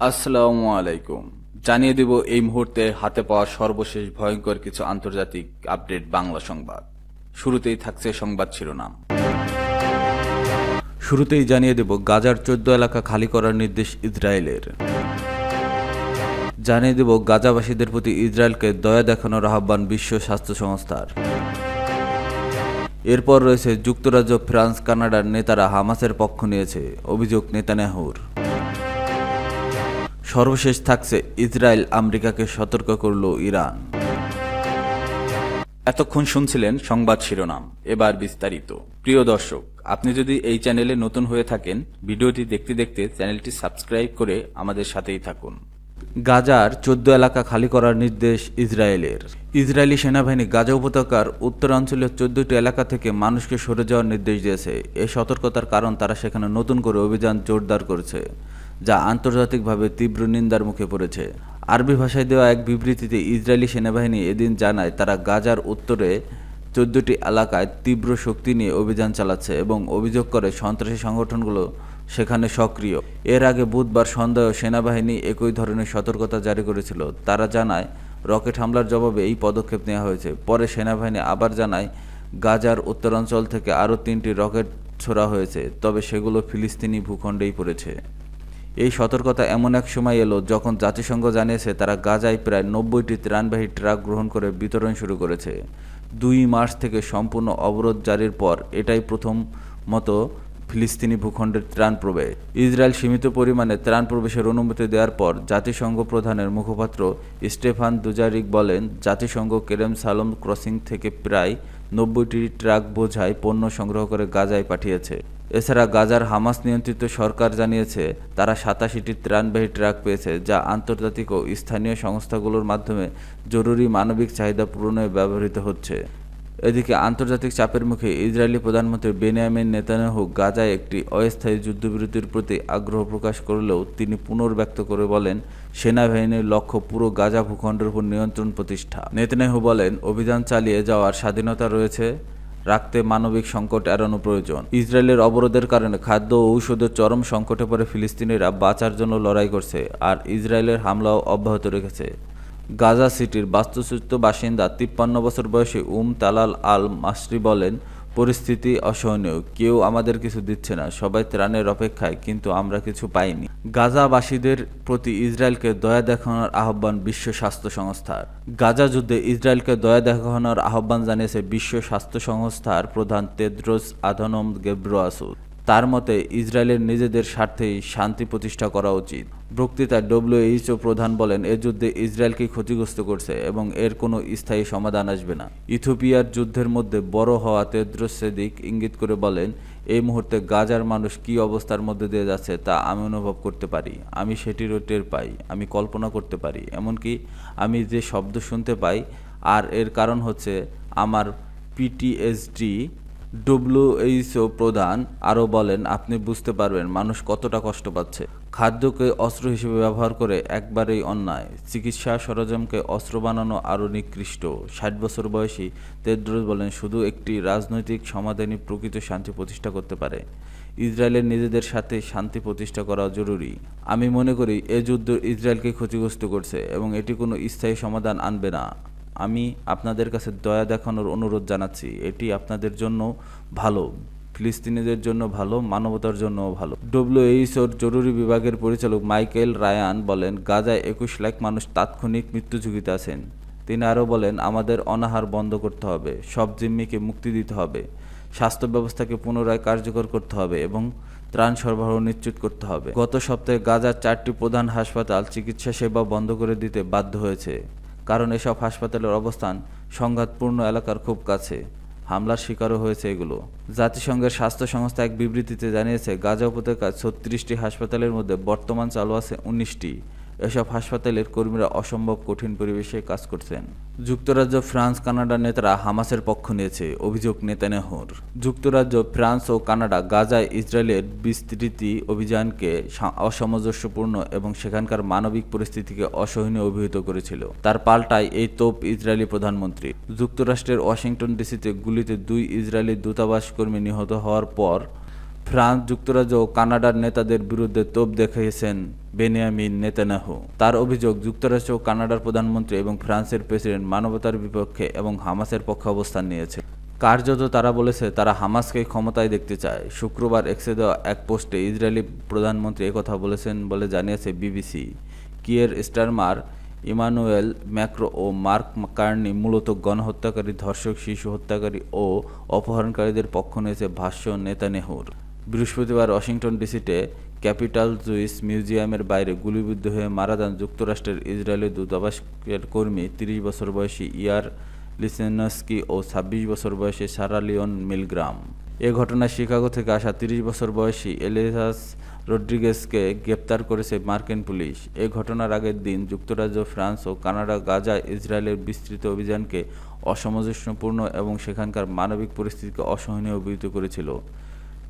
আসসালামু আলাইকুম। জানিয়ে দেব এই মুহূর্তে হাতে পাওয়া সর্বশেষ ভয়ঙ্কর কিছু আন্তর্জাতিক আপডেট বাংলা সংবাদ। শুরুতেই থাকছে সংবাদ শিরোনাম। শুরুতেই জানিয়ে দেব গাজার 14 এলাকা খালি করার নির্দেশ ইসরায়েলের। জানিয়ে দেব গাজাবাসীদের প্রতি ইসরায়েলকে দয়া দেখানোর আহ্বান বিশ্ব স্বাস্থ্য সংস্থার। এরপর রয়েছে যুক্তরাজ্য, ফ্রান্স, কানাডার নেতারা হামাসের পক্ষ নিয়েছে, অভিযোগ নেতানিয়াহুর। সর্বশেষ থাকছে ইসরায়েল আমেরিকাকে সতর্ক করল ইরান। এতক্ষণ শুনছিলেন সংবাদ শিরোনাম, এবার বিস্তারিত। প্রিয় দর্শক, আপনি যদি এই চ্যানেলে নতুন হয়ে থাকেন, ভিডিওটি দেখতে দেখতে চ্যানেলটি সাবস্ক্রাইব করে আমাদের সাথেই থাকুন। গাজার 14 এলাকা খালি করার নির্দেশ ইসরায়েলের। ইসরায়েলি সেনাবাহিনী গাজা উপত্যকার উত্তরাঞ্চলীয় 14টি এলাকা থেকে মানুষকে সরে যাওয়ার নির্দেশ দিয়েছে। এই সতর্কতার কারণ তারা সেখানে নতুন করে অভিযান জোরদার করেছে, যা আন্তর্জাতিকভাবে তীব্র নিন্দার মুখে পড়েছে। আরবি ভাষায় দেওয়া এক বিবৃতিতে ইসরায়েলি সেনাবাহিনী এদিন জানায় তারা গাজার উত্তরে 14টি এলাকায় তীব্র শক্তি নিয়ে অভিযান চালাচ্ছে এবং অভিযোগ করে সন্ত্রাসী সংগঠনগুলো সেখানে সক্রিয়। এর আগে বুধবার সন্ধ্যায় সেনাবাহিনী একই ধরনের সতর্কতা জারি করেছিল। তারা জানায় রকেট হামলার জবাবে এই পদক্ষেপ নেওয়া হয়েছে। পরে সেনাবাহিনী আবার জানায় গাজার উত্তরাঞ্চল থেকে আরও 3টি রকেট ছোড়া হয়েছে, তবে সেগুলো ফিলিস্তিনি ভূখণ্ডেই পড়েছে। এই সতর্কতা এমন এক সময় এলো যখন জাতিসংঘ জানিয়েছে তারা গাজায় প্রায় 90টি ত্রাণবাহী ট্রাক গ্রহণ করে বিতরণ শুরু করেছে। 2 মার্চ থেকে সম্পূর্ণ অবরোধ জারির পর এটাই প্রথম মতো ফিলিস্তিনি ভূখণ্ডের ত্রাণ প্রবেশ। ইসরায়েল সীমিত পরিমাণে ত্রাণ প্রবেশের অনুমতি দেওয়ার পর জাতিসংঘ প্রধানের মুখপাত্র স্টেফান দুজারিক বলেন, জাতিসংঘ কেরেম সালোম ক্রসিং থেকে প্রায় 90টি ট্রাক বোঝাই পণ্য সংগ্রহ করে গাজায় পাঠিয়েছে। এছাড়া গাজার হামাস নিয়ন্ত্রিত সরকার জানিয়েছে তারা 87টি ত্রাণবাহী ট্রাক পেয়েছে, যা আন্তর্জাতিক ও স্থানীয় সংস্থাগুলোর মাধ্যমে জরুরি মানবিক চাহিদা পূরণে ব্যবহৃত হচ্ছে। এদিকে আন্তর্জাতিক চাপের মুখে ইসরায়েলি প্রধানমন্ত্রী বেনিয়ামিন নেতানিয়াহু গাজায় একটি অস্থায়ী যুদ্ধবিরতির প্রতি আগ্রহ প্রকাশ করলেও তিনি পুনর্ব্যক্ত করে বলেন, সেনাবাহিনীর লক্ষ্য পুরো গাজা ভূখণ্ডের উপর নিয়ন্ত্রণ প্রতিষ্ঠা। নেতানিয়াহু বলেন, অভিযান চালিয়ে যাওয়ার স্বাধীনতা রয়েছে, রাখতে মানবিক সংকট এড়ানো প্রয়োজন। ইসরায়েলের অবরোধের কারণে খাদ্য ও ঔষধের চরম সংকটে পড়ে ফিলিস্তিনিরা বাঁচার জন্য লড়াই করছে, আর ইসরায়েলের হামলাও অব্যাহত রেখেছে। গাজা সিটির বাস্তুচ্যুত বাসিন্দা 53 বছর বয়সী তালাল আল মাসরি বলেন, পরিস্থিতি অসহনীয়, কেউ আমাদের কিছু দিচ্ছে না, সবাই ত্রাণের অপেক্ষায়, কিন্তু আমরা কিছু পাইনি। গাজাবাসীদের প্রতি ইসরায়েলকে দয়া দেখানোর আহ্বান বিশ্ব স্বাস্থ্য সংস্থার। গাজা যুদ্ধে ইসরায়েলকে দয়া দেখানোর আহ্বান জানিয়েছে বিশ্ব স্বাস্থ্য সংস্থার প্রধান তেদ্রোস আধানম গেব্রেয়েসুস। তার মতে ইসরায়েলের নিজেদের স্বার্থেই শান্তি প্রতিষ্ঠা করা উচিত। বক্তৃতায় WHO প্রধান বলেন, এ যুদ্ধে ইসরায়েলকে ক্ষতিগ্রস্ত করছে এবং এর কোনো স্থায়ী সমাধান আসবে না। ইথিওপিয়ার যুদ্ধের মধ্যে বড় হওয়া তেদ্রোস সেদিক ইঙ্গিত করে বলেন, এই মুহূর্তে গাজার মানুষ কী অবস্থার মধ্যে দিয়ে যাচ্ছে তা আমি অনুভব করতে পারি, আমি সেটিরও টের পাই, আমি কল্পনা করতে পারি, এমনকি আমি যে শব্দ শুনতে পাই, আর এর কারণ হচ্ছে আমার PTSD। WHO প্রধান আরও বলেন, আপনি বুঝতে পারবেন মানুষ কতটা কষ্ট পাচ্ছে। খাদ্যকে অস্ত্র হিসেবে ব্যবহার করে একবারেই অন্যায়, চিকিৎসা সরঞ্জামকে অস্ত্র বানানো আরও নিকৃষ্ট। 60 বছর বয়সী তেদ্রোস বলেন, শুধু একটি রাজনৈতিক সমাধানই প্রকৃত শান্তি প্রতিষ্ঠা করতে পারে। ইসরায়েলের নিজেদের সাথে শান্তি প্রতিষ্ঠা করা জরুরি। আমি মনে করি এ যুদ্ধ ইসরায়েলকে ক্ষতিগ্রস্ত করছে এবং এটি কোনো স্থায়ী সমাধান আনবে না। আমি আপনাদের কাছে দয়া দেখানোর অনুরোধ জানাচ্ছি, এটি আপনাদের জন্য ভালো, ফিলিস্তিনিদের জন্য ভালো, মানবতার জন্যও ভালো। WHOর জরুরি বিভাগের পরিচালক মাইকেল রায়ান বলেন, গাজায় 21 লাখ মানুষ তাৎক্ষণিক মৃত্যু ঝুঁকিতে আছেন। তিনি আরও বলেন, আমাদের অনাহার বন্ধ করতে হবে, সব জিম্মিকে মুক্তি দিতে হবে, স্বাস্থ্য ব্যবস্থাকে পুনরায় কার্যকর করতে হবে এবং ত্রাণ সরবরাহ নিশ্চিত করতে হবে। গত সপ্তাহে গাজার 4টি প্রধান হাসপাতাল চিকিৎসা সেবা বন্ধ করে দিতে বাধ্য হয়েছে, কারণ এসব হাসপাতালের অবস্থান সংঘাতপূর্ণ এলাকার খুব কাছে। হামলার শিকারও হয়েছে এগুলো। জাতিসংঘের স্বাস্থ্য সংস্থা এক বিবৃতিতে জানিয়েছে, গাজা উপত্যকায় 36টি হাসপাতালের মধ্যে বর্তমান চালু আছে 19টি। এসব হাসপাতালের কর্মীরা অসম্ভব কঠিন পরিবেশে কাজ করছেন। যুক্তরাজ্য, ফ্রান্স, কানাডার নেতারা হামাসের পক্ষ নিয়েছে, অভিযোগ নেতানিয়াহুর। যুক্তরাজ্য, ফ্রান্স ও কানাডা গাজায় ইসরায়েলের বিস্তৃতি অভিযানকে অসামঞ্জস্যপূর্ণ এবং সেখানকার মানবিক পরিস্থিতিকে অসহনীয় অভিহিত করেছিল। তার পাল্টায় এই তোপ ইসরায়েলি প্রধানমন্ত্রী। যুক্তরাষ্ট্রের ওয়াশিংটন ডিসিতে গুলিতে 2 ইসরায়েলি দূতাবাস কর্মী নিহত হওয়ার পর ফ্রান্স, যুক্তরাজ্য ও কানাডার নেতাদের বিরুদ্ধে তোপ দেখিয়েছেন বেনিয়ামিন নেতানিয়াহু। তার অভিযোগ, যুক্তরাষ্ট্র ও কানাডার প্রধানমন্ত্রী এবং ফ্রান্সের প্রেসিডেন্ট মানবতার বিপক্ষে এবং হামাসের পক্ষে অবস্থান নিয়েছে। কার্যত তারা বলেছে তারা হামাসকে ক্ষমতায় দেখতে চায়। শুক্রবার এক্সে দেওয়া এক পোস্টে ইসরায়েলি প্রধানমন্ত্রী একথা বলেছেন বলে জানিয়েছে BBC. Keir Starmer, Emmanuel Macron ও মার্ক কার্নি মূলত গণহত্যাকারী, ধর্ষক, শিশু হত্যাকারী ও অপহরণকারীদের পক্ষ নিয়েছে ভাষ্য নেতানিয়াহুর। বৃহস্পতিবার ওয়াশিংটন ডিসিতে ক্যাপিটাল জুইস মিউজিয়ামের বাইরে গুলিবিদ্ধ হয়ে মারা যান যুক্তরাষ্ট্রের ইসরায়েলি দূতাবাসের কর্মী ৩০ বছর বয়সী ইয়ার লিসেনস্কি ও ২৬ বছর বয়সী সারা লিওন মিলগ্রাম। এ ঘটনায় শিকাগো থেকে আসা ৩০ বছর বয়সী এলিয়াস রড্রিগেজকে গ্রেপ্তার করেছে মার্কিন পুলিশ। এ ঘটনার আগের দিন যুক্তরাজ্য, ফ্রান্স ও কানাডা গাজায় ইসরায়েলের বিস্তৃত অভিযানকে অসামঞ্জস্যপূর্ণ এবং সেখানকার মানবিক পরিস্থিতিকে অসহনীয় অভিহিত করেছিল।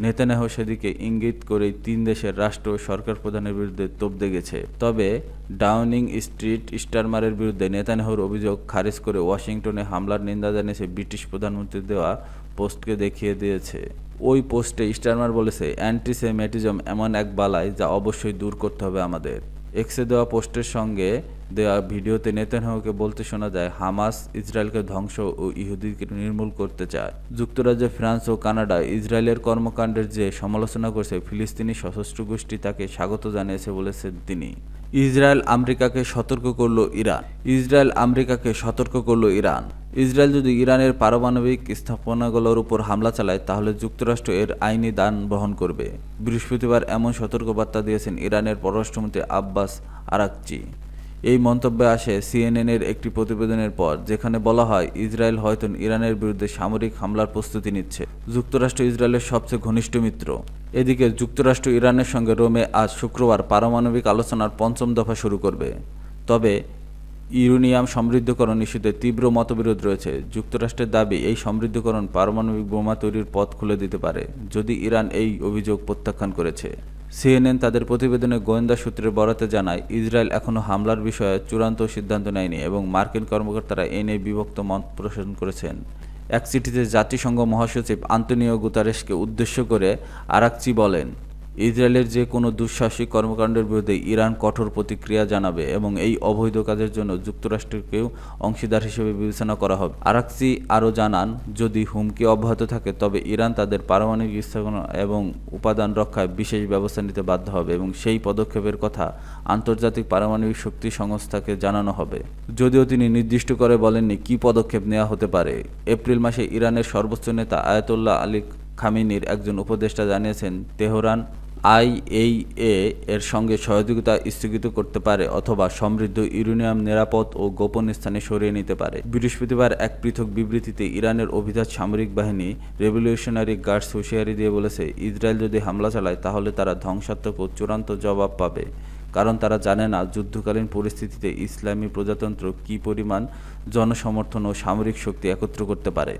নেতানিয়াহু সেদিকে ইঙ্গিত করেই ৩ দেশের রাষ্ট্র ও সরকার প্রধানের বিরুদ্ধে তোপ দেগেছে। তবে ডাউনিং স্ট্রিট স্টারমারের বিরুদ্ধে নেতানিয়াহুর অভিযোগ খারিজ করে ওয়াশিংটনে হামলার নিন্দা জানিয়েছে ব্রিটিশ প্রধানমন্ত্রীর দেওয়া পোস্টকে দেখিয়ে দিয়েছে। ওই পোস্টে স্টারমার বলেছে, অ্যান্টিসেমিটিজম এমন এক বালাই যা অবশ্যই দূর করতে হবে আমাদের। এক্সে দেওয়া পোস্টের সঙ্গে দেওয়া ভিডিওতে নেতানিয়াহুকে বলতে শোনা যায়, হামাস ইসরায়েলকে ধ্বংস ও ইহুদিকে নির্মূল করতে চায়। যুক্তরাজ্য, ফ্রান্স ও কানাডা ইসরায়েলের কর্মকাণ্ডের যে সমালোচনা করছে, ফিলিস্তিনি সশস্ত্র গোষ্ঠী তাকে স্বাগত জানিয়েছে বলেছেন তিনি। ইসরায়েল আমেরিকাকে সতর্ক করল ইরান। ইসরায়েল আমেরিকাকে সতর্ক করল ইরান। ইসরায়েল যদি ইরানের পারমাণবিক স্থাপনাগুলোর উপর হামলা চালায় তাহলে যুক্তরাষ্ট্র এর আইনি দান বহন করবে। বৃহস্পতিবার এমন সতর্কবার্তা দিয়েছেন ইরানের পররাষ্ট্রমন্ত্রী আব্বাস আরাকচি। এই মন্তব্যে আসে সিএনএনের একটি প্রতিবেদনের পর, যেখানে বলা হয় ইসরায়েল হয়তো ইরানের বিরুদ্ধে সামরিক হামলার প্রস্তুতি নিচ্ছে। যুক্তরাষ্ট্র ইসরায়েলের সবচেয়ে ঘনিষ্ঠ মিত্র। এদিকে যুক্তরাষ্ট্র ইরানের সঙ্গে রোমে আজ শুক্রবার পারমাণবিক আলোচনার ৫ম দফা শুরু করবে। তবে ইউরেনিয়াম সমৃদ্ধকরণ ইস্যুতে তীব্র মতবিরোধ রয়েছে। যুক্তরাষ্ট্রের দাবি, এই সমৃদ্ধকরণ পারমাণবিক বোমা তৈরির পথ খুলে দিতে পারে যদি ইরান এই অভিযোগ প্রত্যাখ্যান করেছে। সিএনএন তাদের প্রতিবেদনে গোয়েন্দা সূত্রের বরাতে জানায়, ইসরায়েল এখনও হামলার বিষয়ে চূড়ান্ত সিদ্ধান্ত নেয়নি এবং মার্কিন কর্মকর্তারা এ নিয়ে বিভক্ত মত পোষণ করেছেন। এক চিঠিতে জাতিসংঘ মহাসচিব আন্তোনিও গুতারেসকে উদ্দেশ্য করে আরাকচি বলেন, ইসরায়েলের যে কোনো দুঃসাহসিক কর্মকাণ্ডের বিরুদ্ধে ইরান কঠোর প্রতিক্রিয়া জানাবে এবং এই অবৈধ কাজের জন্য যুক্তরাষ্ট্রকেও অংশীদার হিসেবে বিবেচনা করা হবে। আরাকচি আরও জানান, যদি হুমকি অব্যাহত থাকে তবে ইরান তাদের পারমাণবিক স্থাপনা এবং উপাদান রক্ষায় বিশেষ ব্যবস্থা নিতে বাধ্য হবে এবং সেই পদক্ষেপের কথা আন্তর্জাতিক পারমাণবিক শক্তি সংস্থাকে জানানো হবে। যদিও তিনি নির্দিষ্ট করে বলেননি কী পদক্ষেপ নেওয়া হতে পারে। এপ্রিল মাসে ইরানের সর্বোচ্চ নেতা আয়াতুল্লাহ আলী খামেনির একজন উপদেষ্টা জানিয়েছেন, তেহরান আইএইএ এর সঙ্গে সহযোগিতা স্থগিত করতে পারে অথবা সমৃদ্ধ ইউরেনিয়াম নিরাপদ ও গোপন স্থানে সরিয়ে নিতে পারে। বৃহস্পতিবার এক পৃথক বিবৃতিতে ইরানের অভিজাত সামরিক বাহিনী রেভলিউশনারি গার্ডস হুঁশিয়ারি দিয়ে বলেছে, ইসরায়েল যদি হামলা চালায় তাহলে তারা ধ্বংসাত্মক ও চূড়ান্ত জবাব পাবে, কারণ তারা জানে না যুদ্ধকালীন পরিস্থিতিতে ইসলামী প্রজাতন্ত্র কী পরিমাণ জনসমর্থন ও সামরিক শক্তি একত্র করতে পারে।